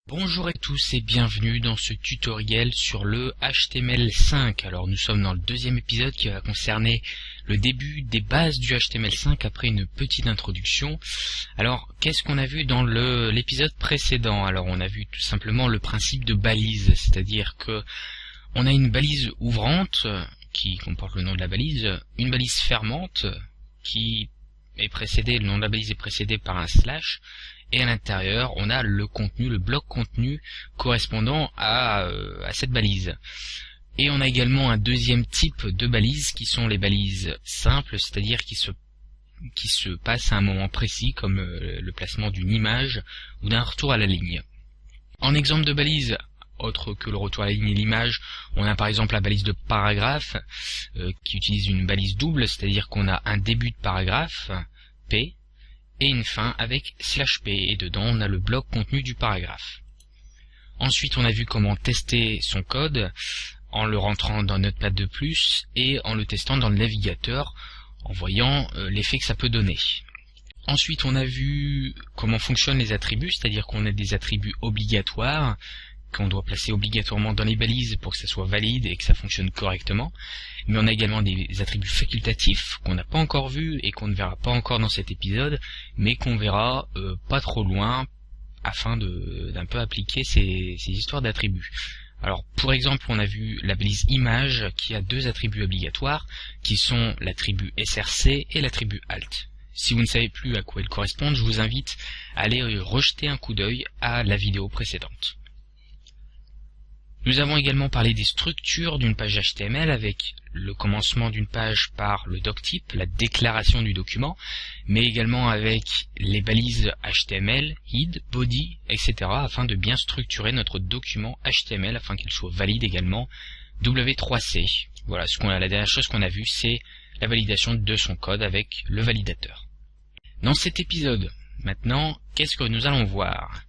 Bonjour à tous et bienvenue dans ce tutoriel sur le HTML5. Alors nous sommes dans le deuxième épisode qui va concerner le début des bases du HTML5 après une petite introduction. Alors qu'est-ce qu'on a vu dans l'épisode précédent? Alors on a vu tout simplement le principe de balise, c'est-à-dire que on a une balise ouvrante qui comporte le nom de la balise, une balise fermante qui est précédée, le nom de la balise est précédé par un slash, et à l'intérieur on a le contenu, le bloc contenu correspondant à cette balise. Et on a également un deuxième type de balises qui sont les balises simples, c'est-à-dire qui se passent à un moment précis comme le placement d'une image ou d'un retour à la ligne. En exemple de balise autre que le retour à la ligne et l'image, on a par exemple la balise de paragraphe qui utilise une balise double, c'est-à-dire qu'on a un début de paragraphe, P, et une fin avec slash P, et dedans on a le bloc contenu du paragraphe. Ensuite on a vu comment tester son code en le rentrant dans Notepad+, et en le testant dans le navigateur, en voyant l'effet que ça peut donner. Ensuite on a vu comment fonctionnent les attributs, c'est-à-dire qu'on a des attributs obligatoires, qu'on doit placer obligatoirement dans les balises pour que ça soit valide et que ça fonctionne correctement. Mais on a également des attributs facultatifs qu'on n'a pas encore vus et qu'on ne verra pas encore dans cet épisode, mais qu'on verra pas trop loin afin d'un peu appliquer ces histoires d'attributs. Alors pour exemple on a vu la balise image qui a deux attributs obligatoires qui sont l'attribut src et l'attribut alt. Si vous ne savez plus à quoi ils correspondent, je vous invite à aller rejeter un coup d'œil à la vidéo précédente. Nous avons également parlé des structures d'une page HTML avec le commencement d'une page par le doctype, la déclaration du document, mais également avec les balises HTML, head, body, etc. afin de bien structurer notre document HTML afin qu'il soit valide également W3C. Voilà, la dernière chose qu'on a vue, c'est la validation de son code avec le validateur. Dans cet épisode, maintenant, qu'est-ce que nous allons voir?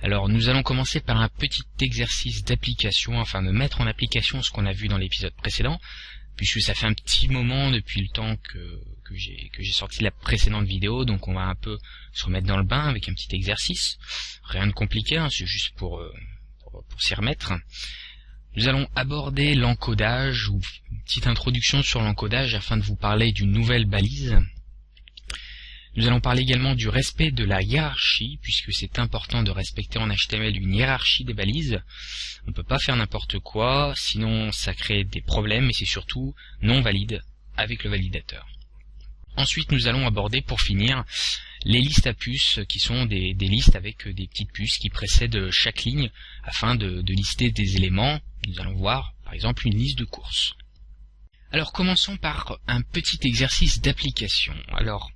Alors nous allons commencer par un petit exercice d'application afin de mettre en application ce qu'on a vu dans l'épisode précédent, puisque ça fait un petit moment depuis le temps que j'ai sorti la précédente vidéo, donc on va un peu se remettre dans le bain avec un petit exercice. Rien de compliqué, hein, c'est juste pour s'y remettre. Nous allons aborder l'encodage, ou une petite introduction sur l'encodage afin de vous parler d'une nouvelle balise. Nous allons parler également du respect de la hiérarchie, puisque c'est important de respecter en HTML une hiérarchie des balises. On ne peut pas faire n'importe quoi, sinon ça crée des problèmes et c'est surtout non valide avec le validateur. Ensuite nous allons aborder pour finir les listes à puces, qui sont des listes avec des petites puces qui précèdent chaque ligne afin de lister des éléments. Nous allons voir par exemple une liste de courses. Alors commençons par un petit exercice d'application. Alors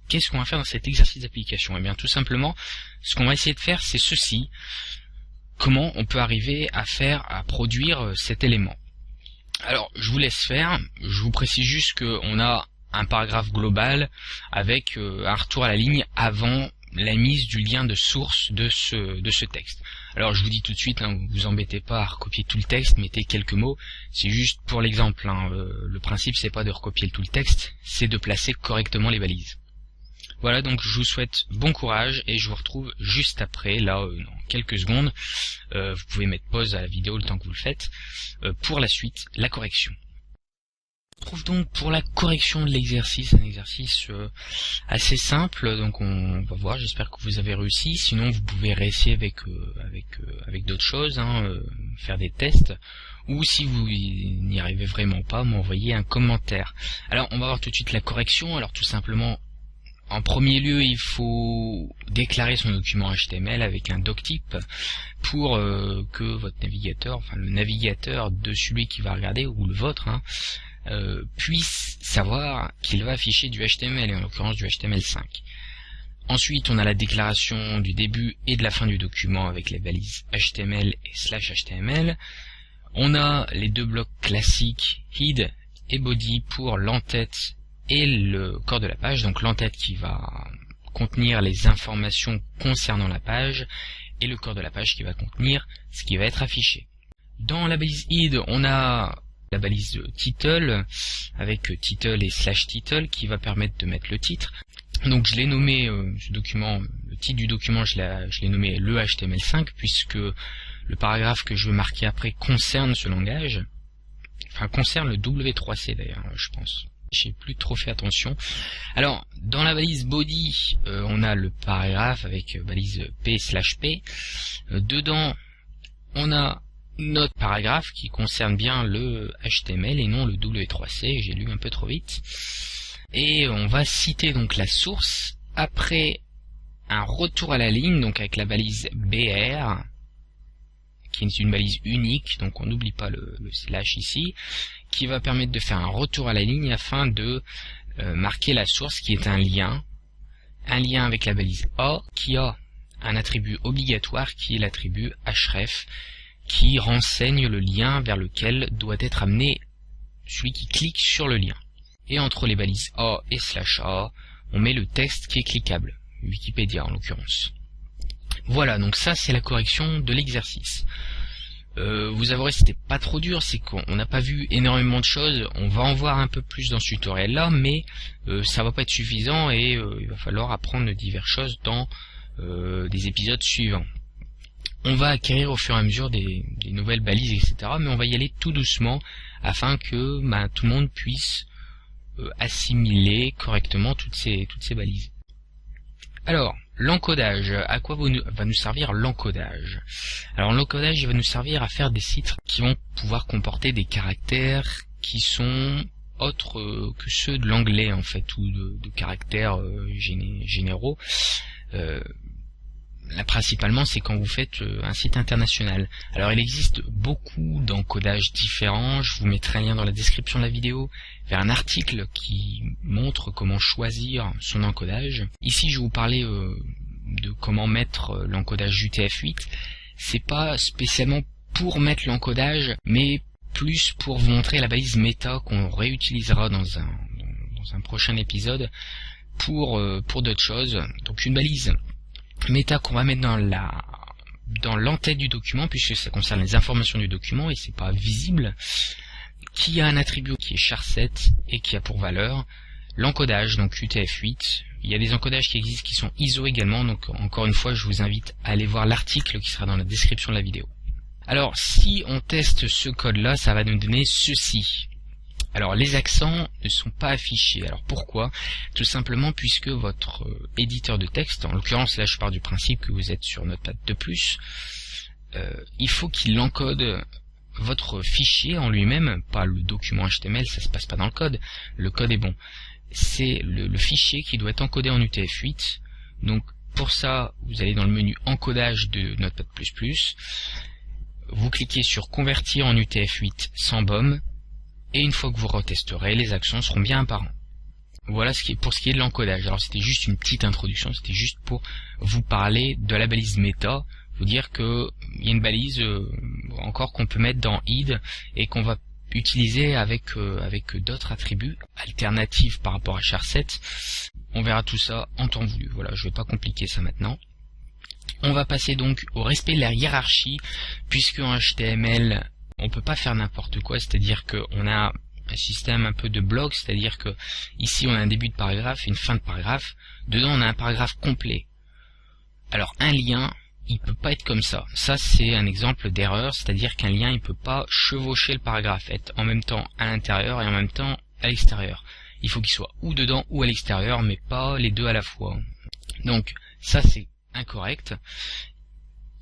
qu'est-ce qu'on va faire dans cet exercice d'application? Eh bien tout simplement, ce qu'on va essayer de faire, c'est ceci. Comment on peut arriver à produire cet élément? Alors je vous laisse faire, je vous précise juste qu'on a un paragraphe global avec un retour à la ligne avant la mise du lien de source de ce texte. Alors je vous dis tout de suite, hein, vous embêtez pas à recopier tout le texte, mettez quelques mots, c'est juste pour l'exemple, hein, le principe c'est pas de recopier tout le texte, c'est de placer correctement les balises. Voilà, donc je vous souhaite bon courage et je vous retrouve juste après, là, dans quelques secondes. Vous pouvez mettre pause à la vidéo le temps que vous le faites. Pour la suite, la correction. On se retrouve donc pour la correction de l'exercice, un exercice assez simple, donc on va voir, j'espère que vous avez réussi. Sinon, vous pouvez réessayer avec d'autres choses, hein, faire des tests. Ou si vous n'y arrivez vraiment pas, m'envoyer un commentaire. Alors, on va voir tout de suite la correction. Alors, tout simplement, en premier lieu, il faut déclarer son document HTML avec un doctype pour que votre navigateur, enfin le navigateur de celui qui va regarder, ou le vôtre, hein, puisse savoir qu'il va afficher du HTML, et en l'occurrence du HTML5. Ensuite, on a la déclaration du début et de la fin du document avec les balises HTML et /HTML. On a les deux blocs classiques head et body pour l'entête et le corps de la page, donc l'entête qui va contenir les informations concernant la page et le corps de la page qui va contenir ce qui va être affiché. Dans la balise head, on a la balise title avec title et /title qui va permettre de mettre le titre. Donc je l'ai nommé, ce document, le titre du document, je l'ai nommé le HTML5, puisque le paragraphe que je veux marquer après concerne ce langage, enfin concerne le W3C d'ailleurs, je pense. J'ai plus trop fait attention. Alors, dans la balise body, on a le paragraphe avec balise P/P. Dedans, on a notre paragraphe qui concerne bien le HTML et non le W3C, j'ai lu un peu trop vite. Et on va citer donc la source après un retour à la ligne, donc avec la balise BR, qui est une balise unique, donc on n'oublie pas le slash ici, qui va permettre de faire un retour à la ligne afin de marquer la source qui est un lien avec la balise A, qui a un attribut obligatoire qui est l'attribut href, qui renseigne le lien vers lequel doit être amené celui qui clique sur le lien. Et entre les balises A et /A, on met le texte qui est cliquable, Wikipédia en l'occurrence. Voilà, donc ça c'est la correction de l'exercice. Vous avouerez c'était pas trop dur, c'est qu'on n'a pas vu énormément de choses, on va en voir un peu plus dans ce tutoriel là, mais ça va pas être suffisant et il va falloir apprendre diverses choses dans des épisodes suivants. On va acquérir au fur et à mesure des nouvelles balises, etc. Mais on va y aller tout doucement afin que tout le monde puisse assimiler correctement toutes ces balises. Alors, l'encodage, à quoi va nous servir l'encodage? Alors l'encodage, il va nous servir à faire des sites qui vont pouvoir comporter des caractères qui sont autres que ceux de l'anglais en fait, ou de caractères généraux. Là, principalement, c'est quand vous faites un site international. Alors, il existe beaucoup d'encodages différents. Je vous mettrai un lien dans la description de la vidéo vers un article qui montre comment choisir son encodage. Ici, je vais vous parler de comment mettre l'encodage UTF-8. C'est pas spécialement pour mettre l'encodage, mais plus pour vous montrer la balise méta qu'on réutilisera dans un prochain épisode pour d'autres choses. Donc, une balise méta qu'on va mettre dans l'entête du document, puisque ça concerne les informations du document et c'est pas visible, qui a un attribut qui est char7 et qui a pour valeur l'encodage, donc UTF-8. Il y a des encodages qui existent qui sont ISO également, donc encore une fois je vous invite à aller voir l'article qui sera dans la description de la vidéo. Alors si on teste ce code là, ça va nous donner ceci. Alors les accents ne sont pas affichés. Alors pourquoi? Tout simplement puisque votre éditeur de texte, en l'occurrence là je pars du principe que vous êtes sur Notepad+, il faut qu'il encode votre fichier en lui-même, pas le document HTML, ça se passe pas dans le code est bon. C'est le fichier qui doit être encodé en UTF-8. Donc pour ça, vous allez dans le menu encodage de Notepad++, vous cliquez sur convertir en UTF-8 sans BOM, et une fois que vous retesterez, les accents seront bien apparents. Voilà pour ce qui est de l'encodage. Alors c'était juste une petite introduction, c'était juste pour vous parler de la balise méta, vous dire que il y a une balise encore qu'on peut mettre dans id et qu'on va utiliser avec d'autres attributs alternatifs par rapport à char7. On verra tout ça en temps voulu. Voilà, je vais pas compliquer ça maintenant. On va passer donc au respect de la hiérarchie, puisque en HTML on peut pas faire n'importe quoi, c'est-à-dire qu'on a un système un peu de bloc, c'est-à-dire que ici on a un début de paragraphe et une fin de paragraphe, dedans on a un paragraphe complet. Alors un lien, il peut pas être comme ça. Ça c'est un exemple d'erreur, c'est-à-dire qu'un lien il peut pas chevaucher le paragraphe, être en même temps à l'intérieur et en même temps à l'extérieur. Il faut qu'il soit ou dedans ou à l'extérieur, mais pas les deux à la fois. Donc ça c'est incorrect.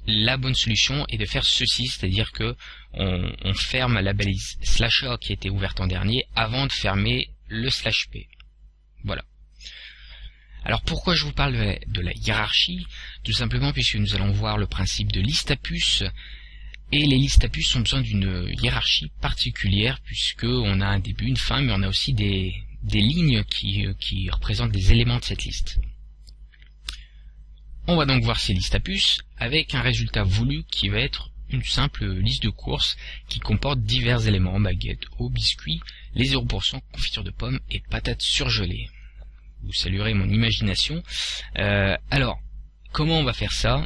La bonne solution est de faire ceci, c'est-à-dire que on ferme la balise /A qui était ouverte en dernier avant de fermer le /P. Voilà. Alors pourquoi je vous parle de la hiérarchie? Tout simplement puisque nous allons voir le principe de liste à puces, et les listes à puces ont besoin d'une hiérarchie particulière puisque on a un début, une fin, mais on a aussi des lignes qui représentent des éléments de cette liste. On va donc voir ces listes à puces avec un résultat voulu qui va être une simple liste de courses qui comporte divers éléments, baguettes, eau, biscuits, les 0%, confiture de pommes et patates surgelées. Vous saluerez mon imagination. Alors, comment on va faire ça?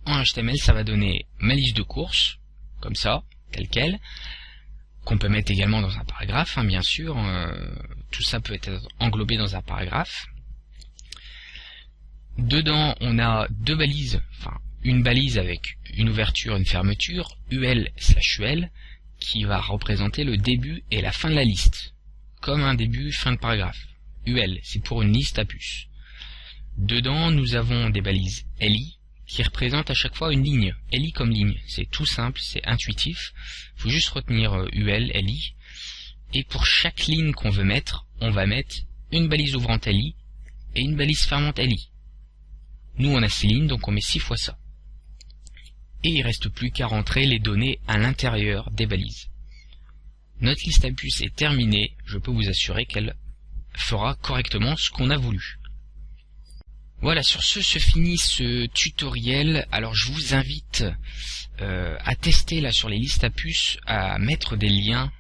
En HTML, ça va donner ma liste de courses, comme ça, telle quelle, qu'on peut mettre également dans un paragraphe, hein, bien sûr. Tout ça peut être englobé dans un paragraphe. Dedans, on a deux balises, enfin une balise avec une ouverture, une fermeture, UL/UL, qui va représenter le début et la fin de la liste, comme un début, fin de paragraphe. UL, c'est pour une liste à puces. Dedans, nous avons des balises LI, qui représentent à chaque fois une ligne. LI comme ligne, c'est tout simple, c'est intuitif. Il faut juste retenir UL, LI. Et pour chaque ligne qu'on veut mettre, on va mettre une balise ouvrante LI et une balise fermante LI. Nous, on a 6 lignes, donc on met 6 fois ça. Et il reste plus qu'à rentrer les données à l'intérieur des balises. Notre liste à puces est terminée, je peux vous assurer qu'elle fera correctement ce qu'on a voulu. Voilà, sur ce se finit ce tutoriel. Alors je vous invite à tester là sur les listes à puces, à mettre des liens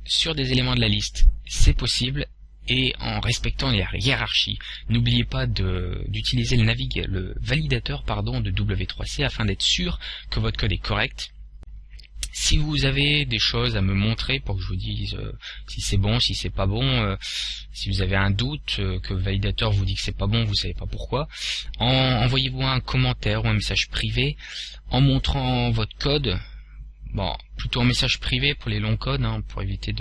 sur des éléments de la liste. C'est possible, et en respectant les hiérarchies. N'oubliez pas d'utiliser le validateur de W3C afin d'être sûr que votre code est correct. Si vous avez des choses à me montrer pour que je vous dise si c'est bon, si c'est pas bon, si vous avez un doute, que le validateur vous dit que c'est pas bon, vous savez pas pourquoi, envoyez-vous un commentaire ou un message privé en montrant votre code. Bon, plutôt un message privé pour les longs codes, pour éviter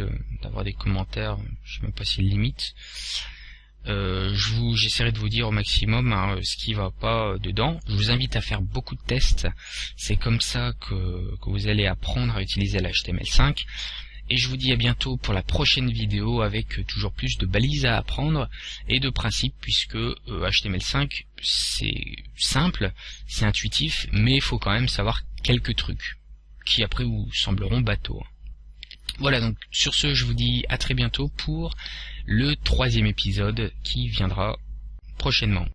d'avoir des commentaires, je sais même pas s'il limite. J'essaierai de vous dire au maximum ce qui va pas dedans. Je vous invite à faire beaucoup de tests. C'est comme ça que vous allez apprendre à utiliser l'HTML5. Et je vous dis à bientôt pour la prochaine vidéo avec toujours plus de balises à apprendre et de principes, puisque HTML5 c'est simple, c'est intuitif, mais il faut quand même savoir quelques trucs qui après vous sembleront bateaux. Voilà, donc sur ce, je vous dis à très bientôt pour le 3e épisode qui viendra prochainement.